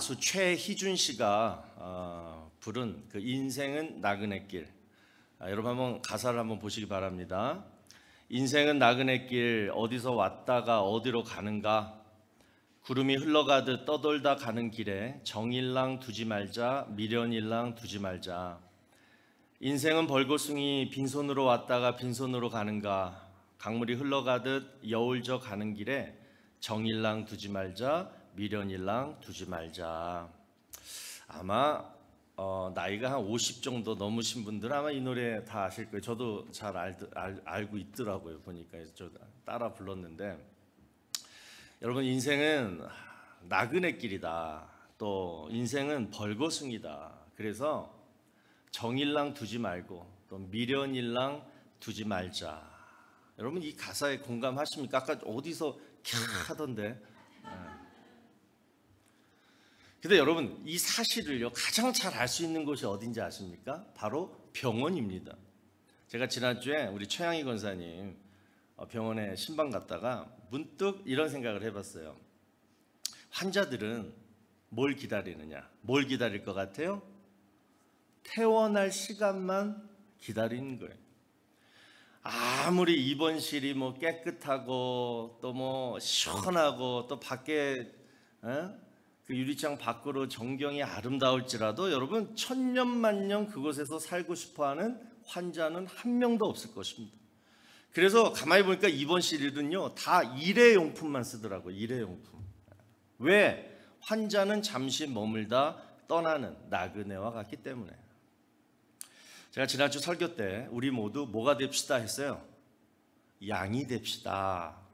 가수 최희준 씨가 부른 그 인생은 나그네 길. 여러분 한번 가사를 한번 보시기 바랍니다. 인생은 나그네 길, 어디서 왔다가 어디로 가는가. 구름이 흘러가듯 떠돌다 가는 길에 정일랑 두지 말자, 미련일랑 두지 말자. 인생은 벌거숭이, 빈손으로 왔다가 빈손으로 가는가. 강물이 흘러가듯 여울져 가는 길에 정일랑 두지 말자, 미련일랑 두지 말자. 아마 나이가 한 50 정도 넘으신 분들은 아마 이 노래 다 아실 거예요. 저도 잘 알고 있더라고요. 보니까 저 따라 불렀는데, 여러분, 인생은 나그네 길이다. 또 인생은 벌거숭이다. 그래서 정일랑 두지 말고 또 미련일랑 두지 말자. 여러분, 이 가사에 공감하십니까? 아까 어디서 캬 하던데. 근데 여러분, 이 사실을요 가장 잘 알 수 있는 곳이 어딘지 아십니까? 바로 병원입니다. 제가 지난주에 우리 최양희 권사님 병원에 신방 갔다가 문득 이런 생각을 해봤어요. 환자들은 뭘 기다리느냐? 뭘 기다릴 것 같아요? 퇴원할 시간만 기다리는 거예요. 아무리 입원실이 뭐 깨끗하고 또 뭐 시원하고 또 밖에 그 유리창 밖으로 전경이 아름다울지라도 여러분, 천년만년 그곳에서 살고 싶어하는 환자는 한 명도 없을 것입니다. 그래서 가만히 보니까 입원실은요 다 일회용품만 쓰더라고요. 일회용품. 왜? 환자는 잠시 머물다 떠나는 나그네와 같기 때문에. 제가 지난주 설교 때 우리 모두 뭐가 됩시다 했어요? 양이 됩시다.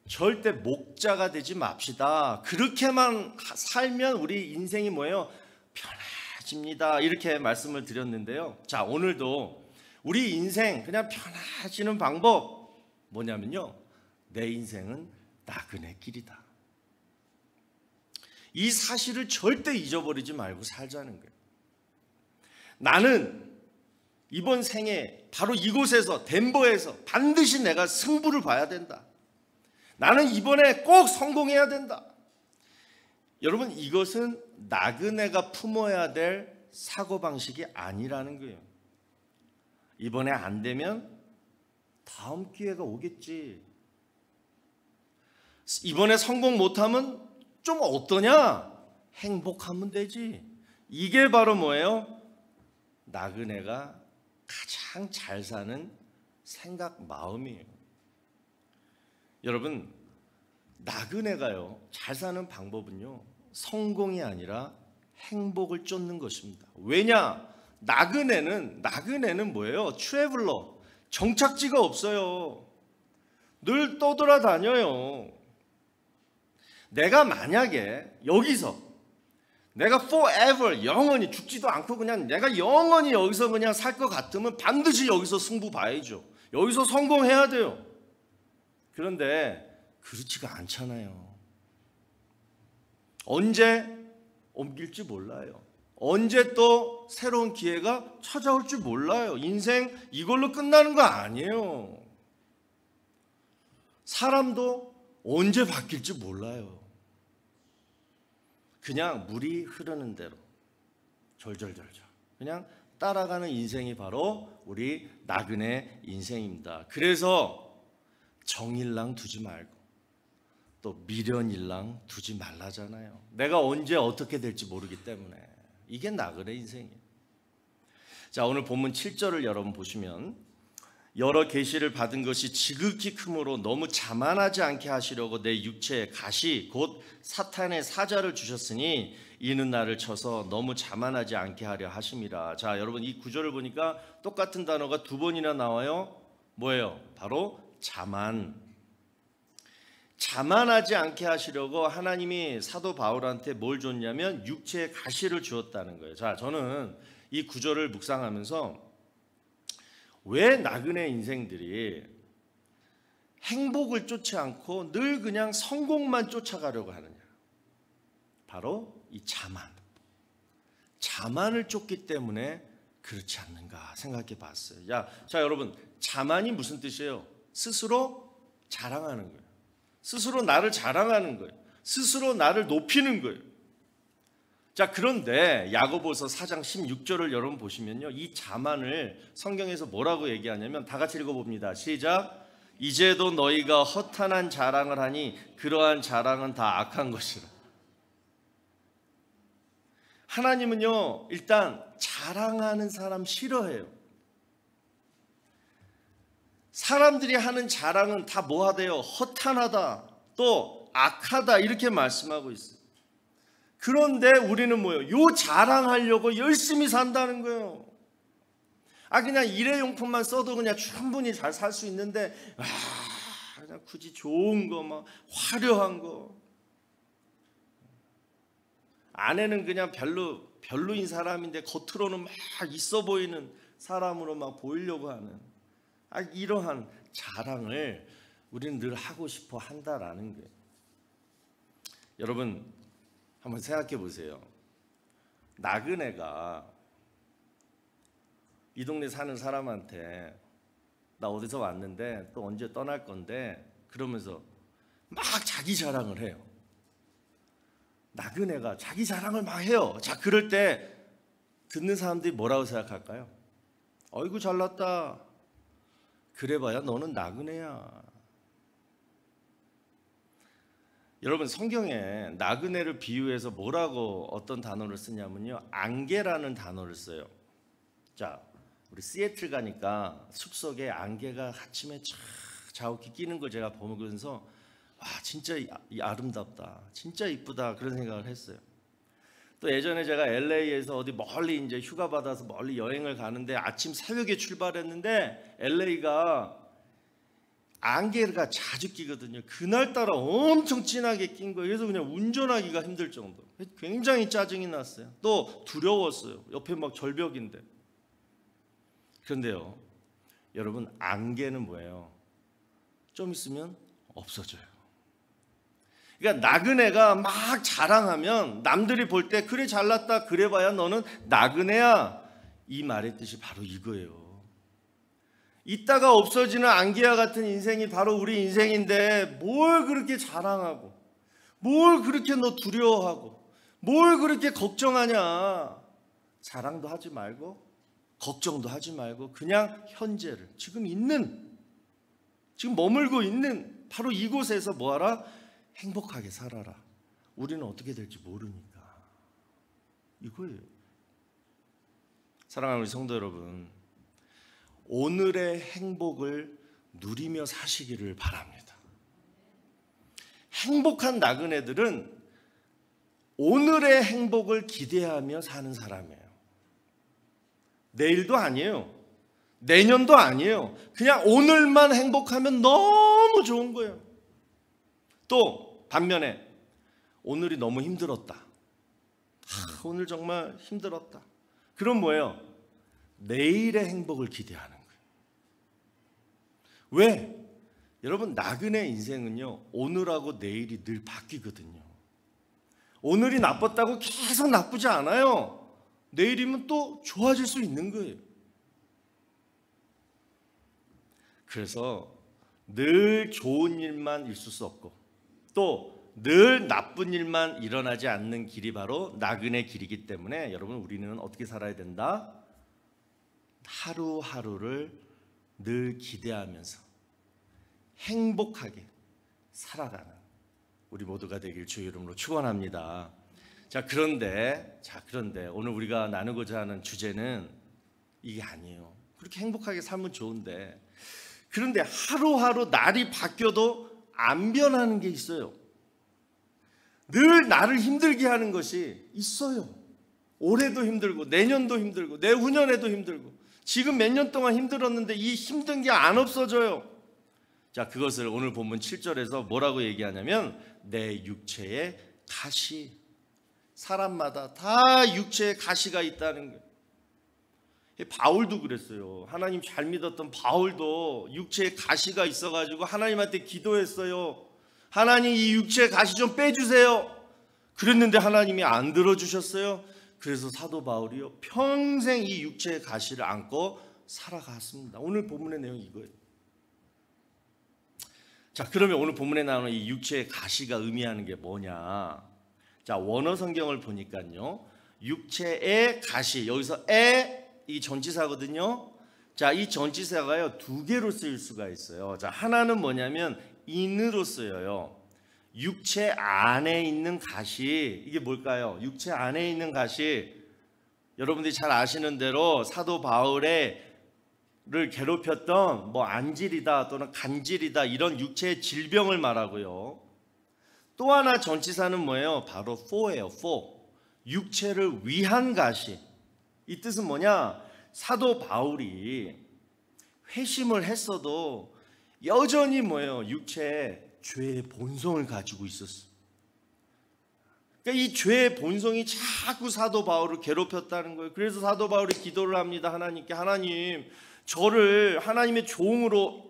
절대 목자가 되지 맙시다. 그렇게만 살면 우리 인생이 뭐예요? 편해집니다. 이렇게 말씀을 드렸는데요. 자, 오늘도 우리 인생 그냥 편해지는 방법 뭐냐면요, 내 인생은 나그네 길이다. 이 사실을 절대 잊어버리지 말고 살자는 거예요. 나는 이번 생에 바로 이곳에서, 덴버에서 반드시 내가 승부를 봐야 된다. 나는 이번에 꼭 성공해야 된다. 여러분, 이것은 나그네가 품어야 될 사고방식이 아니라는 거예요. 이번에 안 되면 다음 기회가 오겠지. 이번에 성공 못하면 좀 어떠냐? 행복하면 되지. 이게 바로 뭐예요? 나그네가 가장 잘 사는 생각, 마음이에요. 여러분, 나그네가요 잘 사는 방법은요 성공이 아니라 행복을 쫓는 것입니다. 왜냐? 나그네는 뭐예요? 트래블러, 정착지가 없어요. 늘 떠돌아다녀요. 내가 만약에 여기서 내가 forever, 영원히 죽지도 않고 그냥 내가 영원히 여기서 그냥 살 것 같으면 반드시 여기서 승부 봐야죠. 여기서 성공해야 돼요. 그런데 그렇지가 않잖아요. 언제 옮길지 몰라요. 언제 또 새로운 기회가 찾아올지 몰라요. 인생 이걸로 끝나는 거 아니에요. 사람도 언제 바뀔지 몰라요. 그냥 물이 흐르는 대로 졸졸졸졸 그냥 따라가는 인생이 바로 우리 나그네 인생입니다. 그래서 정일랑 두지 말고 또 미련일랑 두지 말라잖아요. 내가 언제 어떻게 될지 모르기 때문에. 이게 나그네 인생이에요. 자, 오늘 본문 7절을 여러분 보시면, 여러 계시를 받은 것이 지극히 크므로 너무 자만하지 않게 하시려고 내 육체에 가시 곧 사탄의 사자를 주셨으니 이는 나를 쳐서 너무 자만하지 않게 하려 하심이라. 자, 여러분, 이 구절을 보니까 똑같은 단어가 두 번이나 나와요. 뭐예요? 바로 자만하지 않게 하시려고 하나님이 사도 바울한테 뭘 줬냐면 육체의 가시를 주었다는 거예요. 자, 저는 이 구절을 묵상하면서 왜 나그네 인생들이 행복을 쫓지 않고 늘 그냥 성공만 쫓아가려고 하느냐? 바로 이 자만을 쫓기 때문에 그렇지 않는가 생각해 봤어요. 자, 여러분, 자만이 무슨 뜻이에요? 스스로 자랑하는 거예요. 스스로 나를 자랑하는 거예요. 스스로 나를 높이는 거예요. 자, 그런데 야고보서 4장 16절을 여러분 보시면요, 이 자만을 성경에서 뭐라고 얘기하냐면, 다 같이 읽어봅니다. 시작. 이제도 너희가 허탄한 자랑을 하니 그러한 자랑은 다 악한 것이라. 하나님은요, 일단 자랑하는 사람 싫어해요. 사람들이 하는 자랑은 다 뭐하대요? 허탄하다, 또 악하다, 이렇게 말씀하고 있어요. 그런데 우리는 뭐예요? 요 자랑하려고 열심히 산다는 거예요. 그냥 일회용품만 써도 그냥 충분히 잘 살 수 있는데, 그냥 굳이 좋은 거, 막 화려한 거, 안에는 그냥 별로인 사람인데 겉으로는 막 있어 보이는 사람으로 막 보이려고 하는, 이러한 자랑을 우리는 늘 하고 싶어 한다라는 거예요. 여러분 한번 생각해 보세요. 나그네가 이 동네 사는 사람한테 나 어디서 왔는데 또 언제 떠날 건데, 그러면서 막 자기 자랑을 해요. 나그네가 자기 자랑을 막 해요. 자, 그럴 때 듣는 사람들이 뭐라고 생각할까요? 어이구 잘났다. 그래봐야 너는 나그네야. 여러분, 성경에 나그네를 비유해서 뭐라고 어떤 단어를 쓰냐면요, 안개라는 단어를 써요. 자, 우리 시애틀 가니까 숲속에 안개가 아침에 쫙 자욱히 끼는 걸 제가 보면서 와, 진짜 아름답다, 진짜 이쁘다, 그런 생각을 했어요. 또 예전에 제가 LA에서 어디 멀리 이제 휴가 받아서 멀리 여행을 가는데 아침 새벽에 출발했는데 LA가 안개가 자주 끼거든요. 그날따라 엄청 진하게 낀 거예요. 그래서 그냥 운전하기가 힘들 정도. 굉장히 짜증이 났어요. 또 두려웠어요. 옆에 막 절벽인데. 그런데요, 여러분, 안개는 뭐예요? 좀 있으면 없어져요. 그러니까 나그네가 막 자랑하면 남들이 볼 때 그래 잘났다, 그래봐야 너는 나그네야, 이 말의 뜻이 바로 이거예요. 있다가 없어지는 안개와 같은 인생이 바로 우리 인생인데, 뭘 그렇게 자랑하고, 뭘 그렇게 너 두려워하고, 뭘 그렇게 걱정하냐. 자랑도 하지 말고 걱정도 하지 말고 그냥 현재를, 지금 머물고 있는 바로 이곳에서 뭐하라? 행복하게 살아라. 우리는 어떻게 될지 모르니까. 이거예요. 사랑하는 우리 성도 여러분, 오늘의 행복을 누리며 사시기를 바랍니다. 행복한 나그네들은 오늘의 행복을 기대하며 사는 사람이에요. 내일도 아니에요. 내년도 아니에요. 그냥 오늘만 행복하면 너무 좋은 거예요. 또 반면에 오늘이 너무 힘들었다. 오늘 정말 힘들었다. 그럼 뭐예요? 내일의 행복을 기대하는 거예요. 왜? 여러분, 나그네 인생은요, 오늘하고 내일이 늘 바뀌거든요. 오늘이 나빴다고 계속 나쁘지 않아요. 내일이면 또 좋아질 수 있는 거예요. 그래서 늘 좋은 일만 있을 수 없고, 또 늘 나쁜 일만 일어나지 않는 길이 바로 나그네 길이기 때문에 여러분, 우리는 어떻게 살아야 된다? 하루하루를 늘 기대하면서 행복하게 살아가는 우리 모두가 되길 주의 이름으로 축원합니다. 자, 그런데 오늘 우리가 나누고자 하는 주제는 이게 아니에요. 그렇게 행복하게 살면 좋은데, 그런데 하루하루 날이 바뀌어도 안 변하는 게 있어요. 늘 나를 힘들게 하는 것이 있어요. 올해도 힘들고, 내년도 힘들고, 내후년에도 힘들고, 지금 몇 년 동안 힘들었는데 이 힘든 게 안 없어져요. 자, 그것을 오늘 본문 7절에서 뭐라고 얘기하냐면, 내 육체에 가시, 사람마다 다 육체에 가시가 있다는 거예요. 바울도 그랬어요. 하나님 잘 믿었던 바울도 육체에 가시가 있어가지고 하나님한테 기도했어요. 하나님, 이 육체에 가시 좀 빼주세요. 그랬는데 하나님이 안 들어주셨어요. 그래서 사도 바울이요, 평생 이 육체의 가시를 안고 살아갔습니다. 오늘 본문의 내용이 이거예요. 자, 그러면 오늘 본문에 나오는 이 육체의 가시가 의미하는 게 뭐냐? 자, 원어 성경을 보니까요. 육체의 가시, 여기서 이 전치사거든요. 자, 이 전치사가요, 두 개로 쓰일 수가 있어요. 자, 하나는 뭐냐면 in으로 쓰여요. 육체 안에 있는 가시, 이게 뭘까요? 육체 안에 있는 가시, 여러분들이 잘 아시는 대로 사도 바울을 괴롭혔던 뭐 안질이다 또는 간질이다 이런 육체의 질병을 말하고요. 또 하나 전치사는 뭐예요? 바로 for예요. for. 육체를 위한 가시. 이 뜻은 뭐냐? 사도 바울이 회심을 했어도 여전히 뭐예요? 육체에 죄의 본성을 가지고 있었어. 그러니까 이 죄의 본성이 자꾸 사도 바울을 괴롭혔다는 거예요. 그래서 사도 바울이 기도를 합니다. 하나님께, 하나님, 저를 하나님의 종으로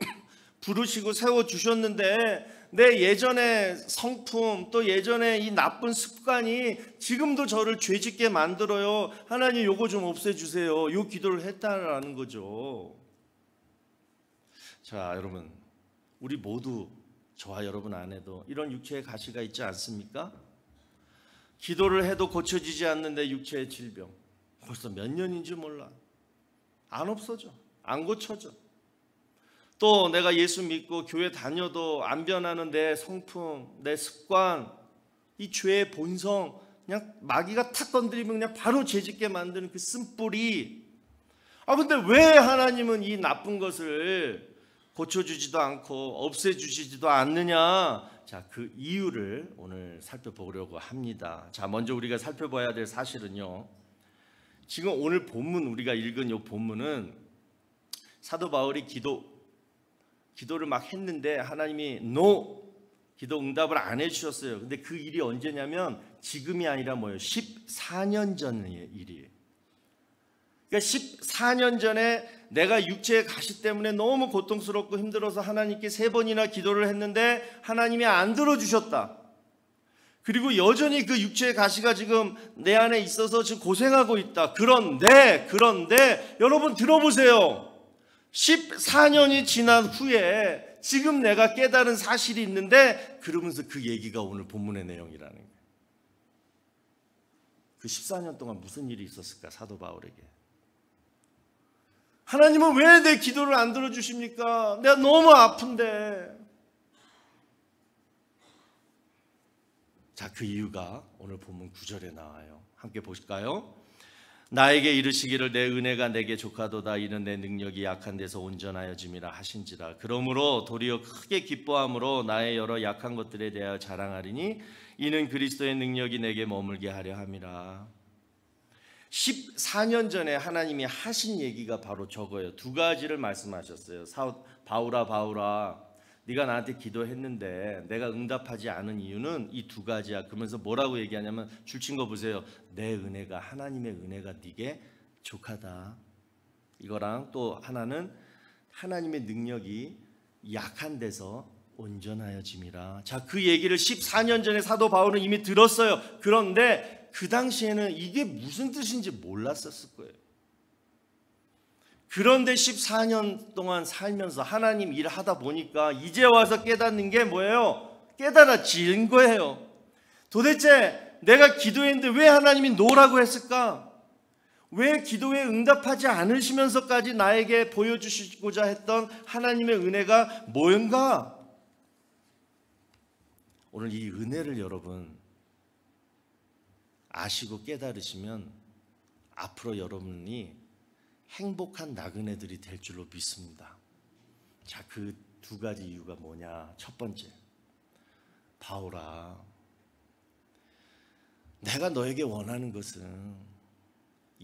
부르시고 세워주셨는데 내 예전의 성품 또 예전에 이 나쁜 습관이 지금도 저를 죄짓게 만들어요. 하나님 요거 좀 없애주세요. 요 기도를 했다라는 거죠. 자, 여러분, 우리 모두 저와 여러분 안에도 이런 육체의 가시가 있지 않습니까? 기도를 해도 고쳐지지 않는데 육체의 질병 벌써 몇 년인지 몰라. 안 없어져. 안 고쳐져. 또 내가 예수 믿고 교회 다녀도 안 변하는 내 성품, 내 습관, 이 죄의 본성, 그냥 마귀가 탁 건드리면 그냥 바로 죄짓게 만드는 그 쓴뿌리. 근데 왜 하나님은 이 나쁜 것을 고쳐주지도 않고 없애주시지도 않느냐? 자, 그 이유를 오늘 살펴보려고 합니다. 자, 먼저 우리가 살펴봐야 될 사실은요. 지금 오늘 본문 우리가 읽은 이 본문은 사도 바울이 기도를 막 했는데 하나님이 기도 응답을 안 해주셨어요. 근데 그 일이 언제냐면 지금이 아니라 뭐예요? 14년 전의 일이에요. 그러니까 14년 전에 내가 육체의 가시 때문에 너무 고통스럽고 힘들어서 하나님께 3번이나 기도를 했는데 하나님이 안 들어주셨다. 그리고 여전히 그 육체의 가시가 지금 내 안에 있어서 지금 고생하고 있다. 그런데 여러분 들어보세요. 14년이 지난 후에 지금 내가 깨달은 사실이 있는데 그러면서 그 얘기가 오늘 본문의 내용이라는 거예요. 그 14년 동안 무슨 일이 있었을까? 사도 바울에게. 하나님은 왜 내 기도를 안 들어주십니까? 내가 너무 아픈데. 자, 그 이유가 오늘 본문 9절에 나와요. 함께 보실까요? 나에게 이르시기를 내 은혜가 내게 족하도다. 이는 내 능력이 약한 데서 온전하여짐이라 하신지라. 그러므로 도리어 크게 기뻐함으로 나의 여러 약한 것들에 대하여 자랑하리니 이는 그리스도의 능력이 내게 머물게 하려 함이라. 14년 전에 하나님이 하신 얘기가 바로 저거예요. 두 가지를 말씀하셨어요. 바울아 네가 나한테 기도했는데 내가 응답하지 않은 이유는 이 두 가지야. 그러면서 뭐라고 얘기하냐면 줄친 거 보세요. 내 은혜가, 하나님의 은혜가 네게 족하다. 이거랑 또 하나는 하나님의 능력이 약한 데서 온전하여짐이라. 자, 그 얘기를 14년 전에 사도 바울은 이미 들었어요. 그런데 그 당시에는 이게 무슨 뜻인지 몰랐었을 거예요. 그런데 14년 동안 살면서 하나님 일을 하다 보니까 이제 와서 깨닫는 게 뭐예요? 깨달아진 거예요. 도대체 내가 기도했는데 왜 하나님이 노라고 했을까? 왜 기도에 응답하지 않으시면서까지 나에게 보여주시고자 했던 하나님의 은혜가 뭔가? 오늘 이 은혜를 여러분 아시고 깨달으시면 앞으로 여러분이 행복한 나그네들이 될 줄로 믿습니다. 자, 그 두 가지 이유가 뭐냐? 첫 번째, 바울아, 내가 너에게 원하는 것은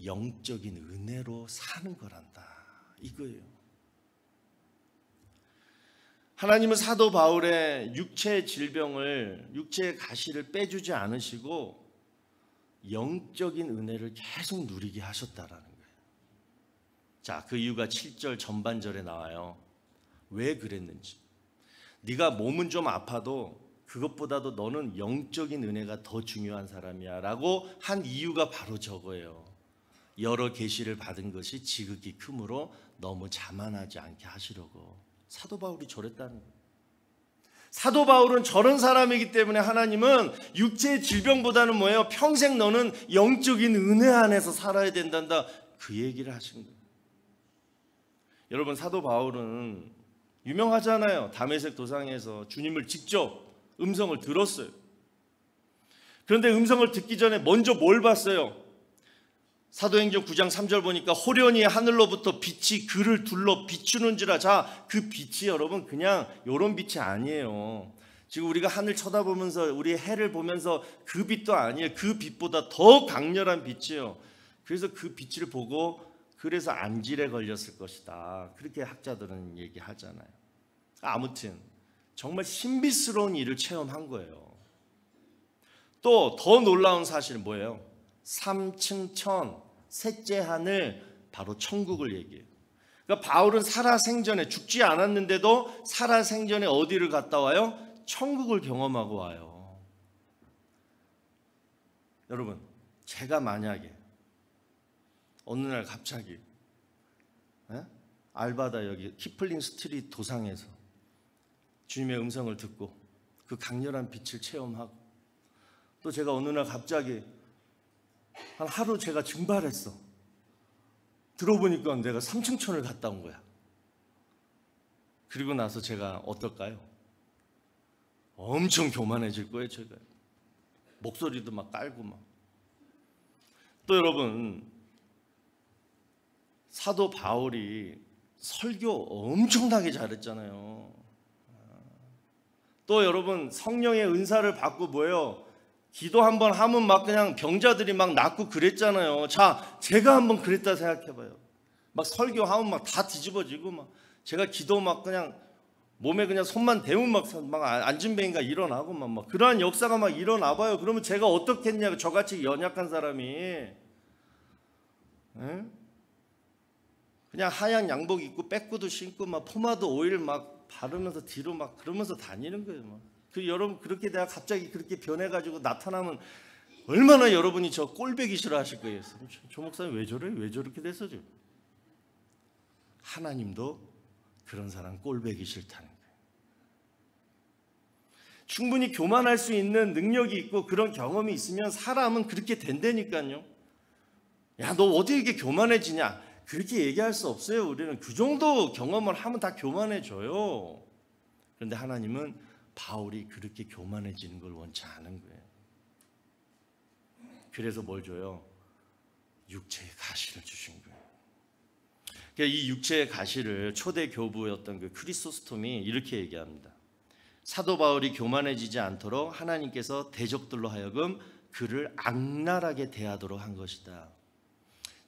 영적인 은혜로 사는 거란다. 이거예요. 하나님은 사도 바울의 육체의 질병을, 육체의 가시를 빼주지 않으시고 영적인 은혜를 계속 누리게 하셨다라는 거예요. 자, 그 이유가 7절 전반절에 나와요. 왜 그랬는지. 네가 몸은 좀 아파도 그것보다도 너는 영적인 은혜가 더 중요한 사람이야 라고 한 이유가 바로 저거예요. 여러 계시를 받은 것이 지극히 크므로 너무 자만하지 않게 하시려고. 사도 바울이 저랬다는 거예요. 사도 바울은 저런 사람이기 때문에 하나님은 육체의 질병보다는 뭐예요? 평생 너는 영적인 은혜 안에서 살아야 된단다. 그 얘기를 하신 거예요. 여러분, 사도 바울은 유명하잖아요. 다메섹 도상에서 주님을 직접 음성을 들었어요. 그런데 음성을 듣기 전에 먼저 뭘 봤어요? 사도행전 9장 3절 보니까 호련히 하늘로부터 빛이 그를 둘러 비추는지라. 자, 그 빛이 여러분 그냥 이런 빛이 아니에요. 지금 우리가 하늘 쳐다보면서 우리 해를 보면서 그 빛도 아니에요. 그 빛보다 더 강렬한 빛이에요. 그래서 그 빛을 보고 그래서 안질에 걸렸을 것이다. 그렇게 학자들은 얘기하잖아요. 아무튼 정말 신비스러운 일을 체험한 거예요. 또 더 놀라운 사실은 뭐예요? 3층 천 셋째 하늘, 바로 천국을 얘기해요. 그러니까 바울은 살아생전에 죽지 않았는데도 살아생전에 어디를 갔다 와요? 천국을 경험하고 와요. 여러분, 제가 만약에 어느 날 갑자기 알바다 여기 키플링 스트리트 도상에서 주님의 음성을 듣고 그 강렬한 빛을 체험하고, 또 제가 어느 날 갑자기 한 하루 제가 증발했어. 들어보니까 내가 삼층천을 갔다 온 거야. 그리고 나서 제가 어떨까요? 엄청 교만해질 거예요. 제가 목소리도 막 깔고 막. 또 여러분, 사도 바울이 설교 엄청나게 잘했잖아요. 또 여러분, 성령의 은사를 받고 뭐예요? 기도 한번 하면 막 그냥 병자들이 막 낫고 그랬잖아요. 자, 제가 한번 그랬다 생각해봐요. 막 설교하면 막 다 뒤집어지고, 막 제가 기도 막 그냥 몸에 그냥 손만 대면 막 안진뱅이가 일어나고 막 그러한 역사가 막 일어나봐요. 그러면 제가 어떻겠냐고, 저같이 연약한 사람이. 그냥 하얀 양복 입고 백구도 신고 막 포마드 오일 막 바르면서 뒤로 막 그러면서 다니는 거예요. 막. 여러분, 그렇게 내가 갑자기 그렇게 변해가지고 나타나면 얼마나 여러분이 저 꼴배기 싫어하실 거예요. 조 목사님 왜 저래? 왜 저렇게 됐어? 지금 하나님도 그런 사람 꼴배기 싫다는 거예요. 충분히 교만할 수 있는 능력이 있고 그런 경험이 있으면 사람은 그렇게 된다니까요. 야, 너 어디 이렇게 교만해지냐? 그렇게 얘기할 수 없어요. 우리는 그 정도 경험을 하면 다 교만해져요. 그런데 하나님은 바울이 그렇게 교만해지는 걸 원치 않은 거예요. 그래서 뭘 줘요? 육체의 가시를 주신 거예요. 그러니까 이 육체의 가시를 초대 교부였던 그 크리소스톰이 이렇게 얘기합니다. 사도 바울이 교만해지지 않도록 하나님께서 대적들로 하여금 그를 악랄하게 대하도록 한 것이다.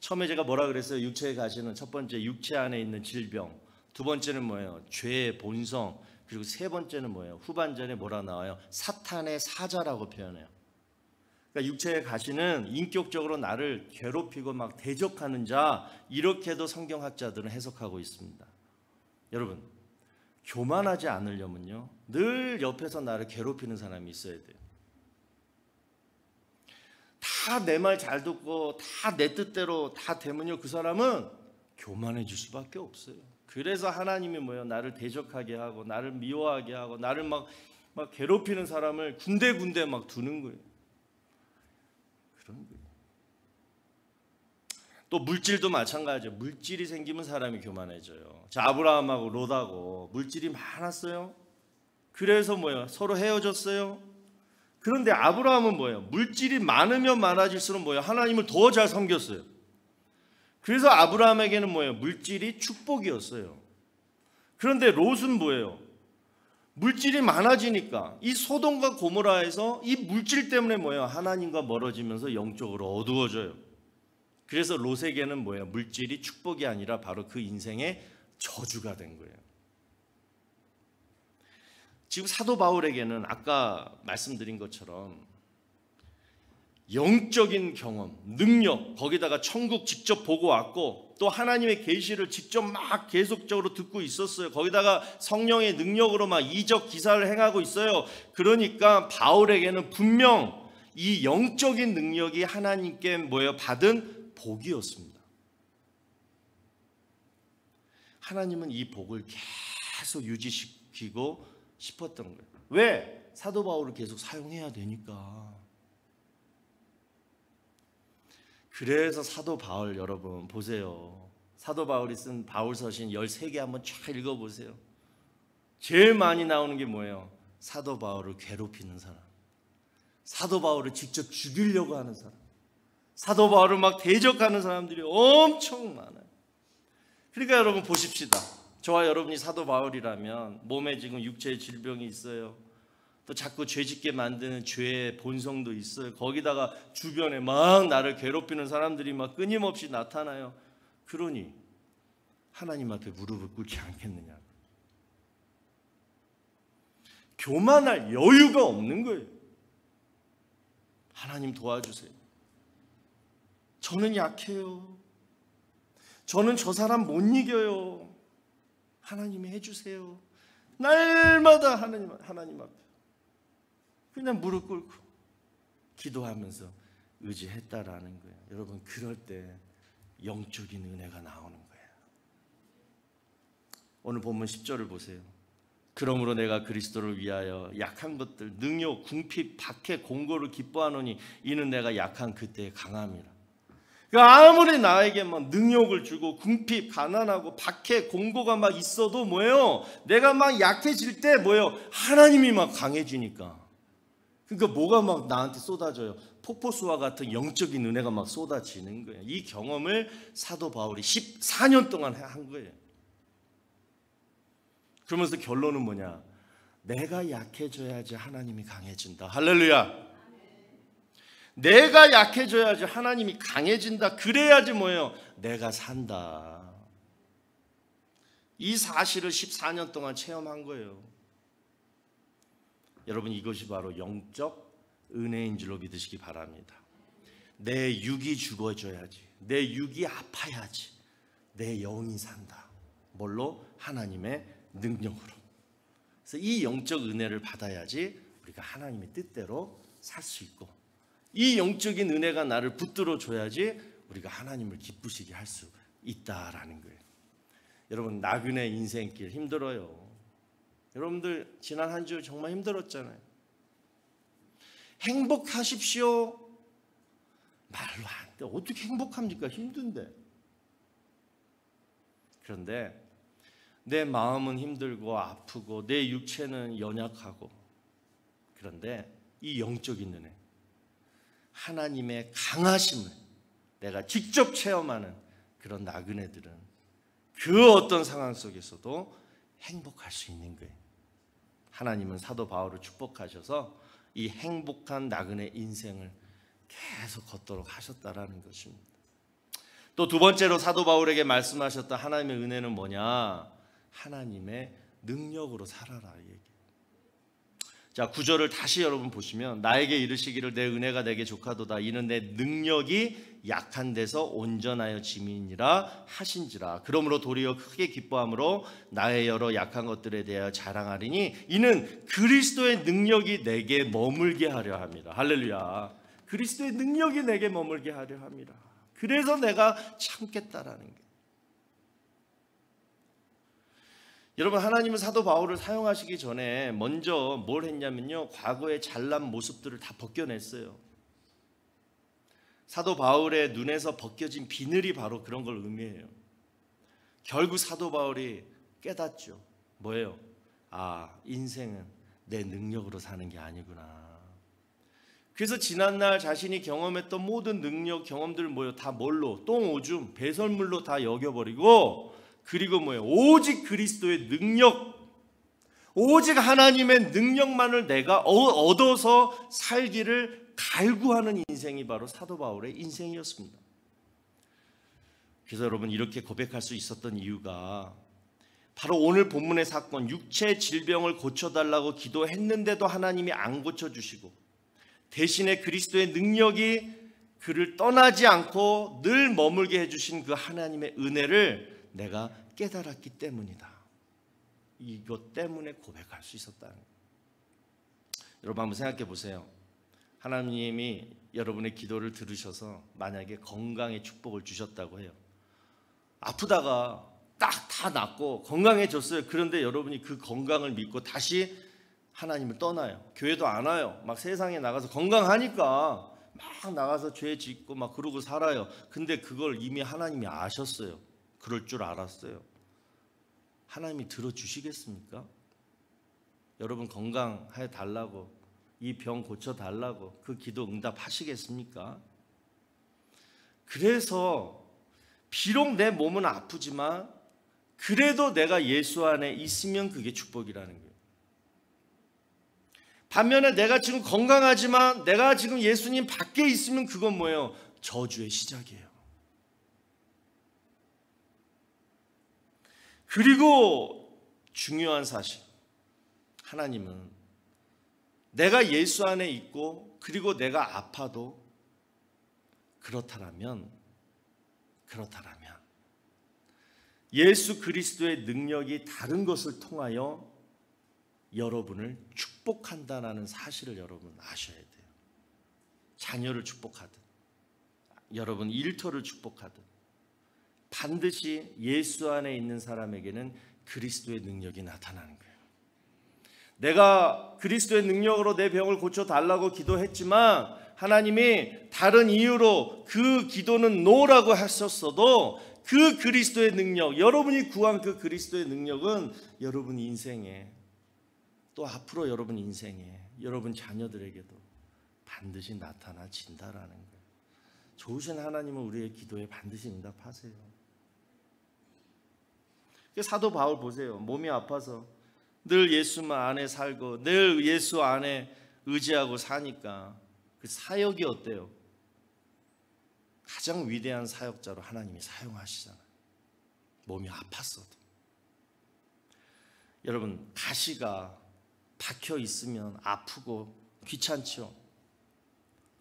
처음에 제가 뭐라 그랬어요? 육체의 가시는 첫 번째 육체 안에 있는 질병, 두 번째는 뭐예요? 죄의 본성, 그리고 세 번째는 뭐예요? 후반전에 뭐라 나와요? 사탄의 사자라고 표현해요. 그러니까 육체의 가시는 인격적으로 나를 괴롭히고 막 대적하는 자, 이렇게도 성경학자들은 해석하고 있습니다. 여러분, 교만하지 않으려면요, 늘 옆에서 나를 괴롭히는 사람이 있어야 돼요. 다 내 말 잘 듣고 다 내 뜻대로 다 되면요, 그 사람은 교만해질 수밖에 없어요. 그래서 하나님이 뭐예요? 나를 대적하게 하고 나를 미워하게 하고 나를 막 괴롭히는 사람을 군데군데 막 두는 거예요. 그런 거예요. 또 물질도 마찬가지예요. 물질이 생기면 사람이 교만해져요. 자, 아브라함하고 롯하고 물질이 많았어요. 그래서 뭐예요? 서로 헤어졌어요. 그런데 아브라함은 뭐예요? 물질이 많으면 많아질수록 뭐예요? 하나님을 더 잘 섬겼어요. 그래서 아브라함에게는 뭐예요? 물질이 축복이었어요. 그런데 롯은 뭐예요? 물질이 많아지니까 이 소돔과 고모라에서 이 물질 때문에 뭐예요? 하나님과 멀어지면서 영적으로 어두워져요. 그래서 롯에게는 뭐예요? 물질이 축복이 아니라 바로 그 인생의 저주가 된 거예요. 지금 사도 바울에게는 아까 말씀드린 것처럼 영적인 경험, 능력, 거기다가 천국 직접 보고 왔고 또 하나님의 계시를 직접 막 계속적으로 듣고 있었어요. 거기다가 성령의 능력으로 막 이적 기사를 행하고 있어요. 그러니까 바울에게는 분명 이 영적인 능력이 하나님께 받은 복이었습니다. 하나님은 이 복을 계속 유지시키고 싶었던 거예요. 왜? 사도 바울을 계속 사용해야 되니까. 그래서 사도 바울 여러분 보세요. 사도 바울이 쓴 바울서신 13개 한번 쫙 읽어보세요. 제일 많이 나오는 게 뭐예요? 사도 바울을 괴롭히는 사람, 사도 바울을 직접 죽이려고 하는 사람, 사도 바울을 막 대적하는 사람들이 엄청 많아요. 그러니까 여러분 보십시다. 저와 여러분이 사도 바울이라면 몸에 지금 육체의 질병이 있어요. 또 자꾸 죄짓게 만드는 죄의 본성도 있어요. 거기다가 주변에 막 나를 괴롭히는 사람들이 막 끊임없이 나타나요. 그러니 하나님 앞에 무릎을 꿇지 않겠느냐. 교만할 여유가 없는 거예요. 하나님 도와주세요. 저는 약해요. 저는 저 사람 못 이겨요. 하나님이 해주세요. 날마다 하나님 앞에 그냥 무릎 꿇고 기도하면서 의지했다라는 거예요. 여러분 그럴 때 영적인 은혜가 나오는 거예요. 오늘 본문 10절을 보세요. 그러므로 내가 그리스도를 위하여 약한 것들 능욕 궁핍 박해 공고를 기뻐하노니 이는 내가 약한 그때에 강함이라. 그러니까 아무리 나에게 막 능욕을 주고 궁핍 가난하고 박해 공고가 막 있어도 뭐예요? 내가 막 약해질 때 뭐예요? 하나님이 막 강해지니까. 그러니까 뭐가 막 나한테 쏟아져요? 폭포수와 같은 영적인 은혜가 막 쏟아지는 거예요. 이 경험을 사도 바울이 14년 동안 한 거예요. 그러면서 결론은 뭐냐? 내가 약해져야지 하나님이 강해진다. 할렐루야. 내가 약해져야지 하나님이 강해진다. 그래야지 뭐예요? 내가 산다. 이 사실을 14년 동안 체험한 거예요. 여러분 이것이 바로 영적 은혜인 줄로 믿으시기 바랍니다. 내 육이 죽어져야지, 내 육이 아파야지 내 영이 산다. 뭘로? 하나님의 능력으로. 그래서 이 영적 은혜를 받아야지 우리가 하나님의 뜻대로 살 수 있고, 이 영적인 은혜가 나를 붙들어 줘야지 우리가 하나님을 기쁘시게 할 수 있다라는 거예요. 여러분 나그네 인생길 힘들어요. 여러분들 지난 한 주 정말 힘들었잖아요. 행복하십시오. 말로 안 돼. 어떻게 행복합니까? 힘든데. 그런데 내 마음은 힘들고 아프고 내 육체는 연약하고, 그런데 이 영적인 은혜, 하나님의 강하심을 내가 직접 체험하는 그런 나그네들은 그 어떤 상황 속에서도 행복할 수 있는 거예요. 하나님은 사도 바울을 축복하셔서 이 행복한 나그네 인생을 계속 걷도록 하셨다라는 것입니다. 또 두 번째로 사도 바울에게 말씀하셨던 하나님의 은혜는 뭐냐? 하나님의 능력으로 살아라. 이 얘기. 자, 9절을 다시 여러분 보시면 나에게 이르시기를 내 은혜가 내게 족하도다. 이는 내 능력이 약한 데서 온전하여 짐이니라 하신지라. 그러므로 도리어 크게 기뻐함으로 나의 여러 약한 것들에 대하여 자랑하리니 이는 그리스도의 능력이 내게 머물게 하려 합니다. 할렐루야. 그리스도의 능력이 내게 머물게 하려 합니다. 그래서 내가 참겠다라는 게. 여러분 하나님은 사도 바울을 사용하시기 전에 먼저 뭘 했냐면요, 과거의 잘난 모습들을 다 벗겨냈어요. 사도 바울의 눈에서 벗겨진 비늘이 바로 그런 걸 의미해요. 결국 사도 바울이 깨닫죠. 뭐예요? 아, 인생은 내 능력으로 사는 게 아니구나. 그래서 지난날 자신이 경험했던 모든 능력 경험들을 뭐예요? 다 뭘로? 똥오줌, 배설물로 다 여겨버리고, 그리고 뭐예요? 오직 그리스도의 능력, 오직 하나님의 능력만을 내가 얻어서 살기를 갈구하는 인생이 바로 사도 바울의 인생이었습니다. 그래서 여러분 이렇게 고백할 수 있었던 이유가 바로 오늘 본문의 사건, 육체 질병을 고쳐달라고 기도했는데도 하나님이 안 고쳐주시고 대신에 그리스도의 능력이 그를 떠나지 않고 늘 머물게 해주신 그 하나님의 은혜를 내가 깨달았기 때문이다. 이것 때문에 고백할 수 있었다는 거예요. 여러분 한번 생각해 보세요. 하나님이 여러분의 기도를 들으셔서 만약에 건강의 축복을 주셨다고 해요. 아프다가 딱 다 낫고 건강해졌어요. 그런데 여러분이 그 건강을 믿고 다시 하나님을 떠나요. 교회도 안 와요. 막 세상에 나가서 건강하니까 막 나가서 죄 짓고 막 그러고 살아요. 근데 그걸 이미 하나님이 아셨어요. 그럴 줄 알았어요. 하나님이 들어주시겠습니까? 여러분 건강해 달라고, 이 병 고쳐 달라고 그 기도 응답하시겠습니까? 그래서 비록 내 몸은 아프지만 그래도 내가 예수 안에 있으면 그게 축복이라는 거예요. 반면에 내가 지금 건강하지만 내가 지금 예수님 밖에 있으면 그건 뭐예요? 저주의 시작이에요. 그리고 중요한 사실, 하나님은 내가 예수 안에 있고 그리고 내가 아파도 그렇다라면 예수 그리스도의 능력이 다른 것을 통하여 여러분을 축복한다는 사실을 여러분 아셔야 돼요. 자녀를 축복하든 여러분 일터를 축복하든 반드시 예수 안에 있는 사람에게는 그리스도의 능력이 나타나는 거예요. 내가 그리스도의 능력으로 내 병을 고쳐달라고 기도했지만 하나님이 다른 이유로 그 기도는 노라고 하셨어도 그 그리스도의 능력, 여러분이 구한 그 그리스도의 능력은 여러분 인생에, 또 앞으로 여러분 인생에, 여러분 자녀들에게도 반드시 나타나진다라는 거예요. 좋으신 하나님은 우리의 기도에 반드시 응답하세요. 사도 바울 보세요. 몸이 아파서 늘 예수 안에 살고 늘 예수 안에 의지하고 사니까 그 사역이 어때요? 가장 위대한 사역자로 하나님이 사용하시잖아요. 몸이 아팠어도. 여러분 가시가 박혀 있으면 아프고 귀찮죠.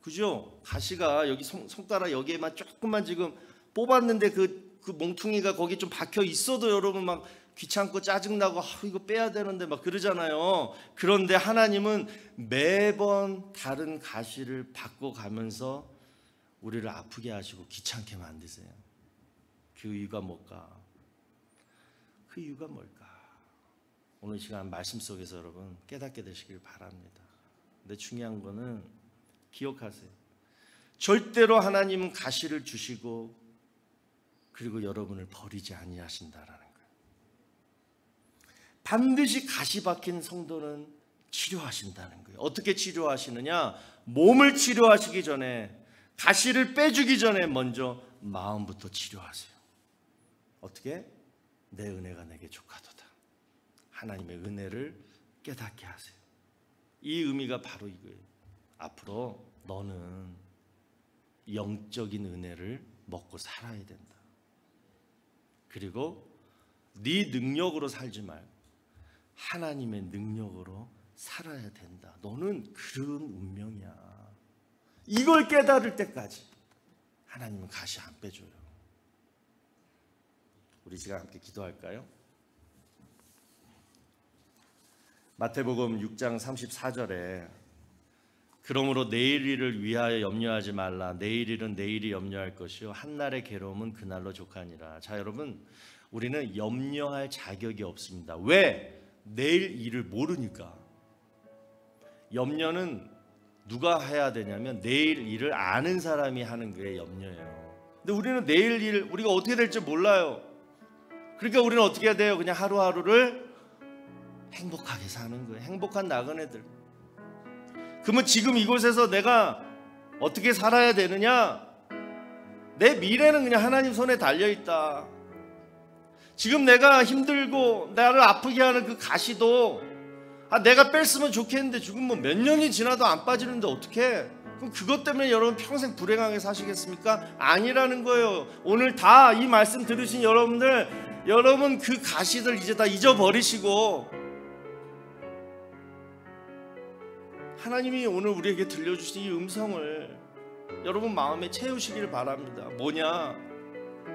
그죠? 가시가 여기 손가락 여기에만 조금만 지금 뽑았는데 그 몽퉁이가 거기 좀 박혀 있어도 여러분 막 귀찮고 짜증나고 이거 빼야 되는데 막 그러잖아요. 그런데 하나님은 매번 다른 가시를 바꿔가면서 우리를 아프게 하시고 귀찮게 만드세요. 그 이유가 뭘까? 그 이유가 뭘까? 오늘 시간 말씀 속에서 여러분 깨닫게 되시길 바랍니다. 근데 중요한 거는 기억하세요. 절대로 하나님은 가시를 주시고 그리고 여러분을 버리지 아니하신다라는 거예요. 반드시 가시 박힌 성도는 치료하신다는 거예요. 어떻게 치료하시느냐? 몸을 치료하시기 전에, 가시를 빼주기 전에 먼저 마음부터 치료하세요. 어떻게? 내 은혜가 내게 족하도다. 하나님의 은혜를 깨닫게 하세요. 이 의미가 바로 이거예요. 앞으로 너는 영적인 은혜를 먹고 살아야 된다. 그리고 네 능력으로 살지 말고 하나님의 능력으로 살아야 된다. 너는 그런 운명이야. 이걸 깨달을 때까지 하나님은 가시 안 빼줘요. 우리 시간 함께 기도할까요? 마태복음 6장 34절에 그러므로 내일 일을 위하여 염려하지 말라. 내일 일은 내일이 염려할 것이요 한날의 괴로움은 그날로 족하니라. 자, 여러분, 우리는 염려할 자격이 없습니다. 왜? 내일 일을 모르니까. 염려는 누가 해야 되냐면 내일 일을 아는 사람이 하는 게 염려예요. 근데 우리는 내일 일 우리가 어떻게 될지 몰라요. 그러니까 우리는 어떻게 해야 돼요? 그냥 하루하루를 행복하게 사는 거예요. 행복한 나그네들. 그러면 지금 이곳에서 내가 어떻게 살아야 되느냐? 내 미래는 그냥 하나님 손에 달려있다. 지금 내가 힘들고 나를 아프게 하는 그 가시도 내가 뺐으면 좋겠는데 지금 뭐 몇 년이 지나도 안 빠지는데 어떡해? 그럼 그것 때문에 여러분 평생 불행하게 사시겠습니까? 아니라는 거예요. 오늘 다 이 말씀 들으신 여러분들, 여러분 그 가시들 이제 다 잊어버리시고 하나님이 오늘 우리에게 들려주신 이 음성을 여러분 마음에 채우시길 바랍니다. 뭐냐?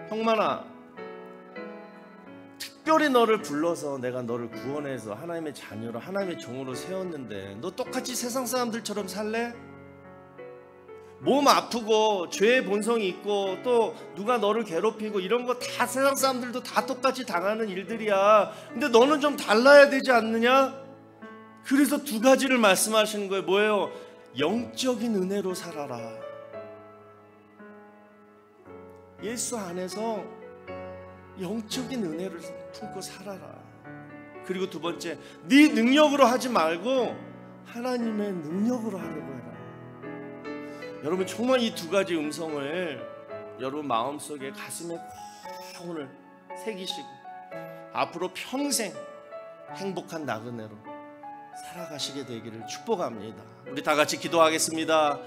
형만아, 특별히 너를 불러서 내가 너를 구원해서 하나님의 자녀로 하나님의 종으로 세웠는데 너 똑같이 세상 사람들처럼 살래? 몸 아프고 죄의 본성이 있고 또 누가 너를 괴롭히고 이런 거 다 세상 사람들도 다 똑같이 당하는 일들이야. 근데 너는 좀 달라야 되지 않느냐? 그래서 두 가지를 말씀하시는 거예요. 뭐예요? 영적인 은혜로 살아라. 예수 안에서 영적인 은혜를 품고 살아라. 그리고 두 번째, 네 능력으로 하지 말고 하나님의 능력으로 하려고 해라. 여러분 정말 이 두 가지 음성을 여러분 마음속에 가슴에 꼭 오늘 새기시고 앞으로 평생 행복한 나그네로 살아가시게 되기를 축복합니다. 우리 다 같이 기도하겠습니다.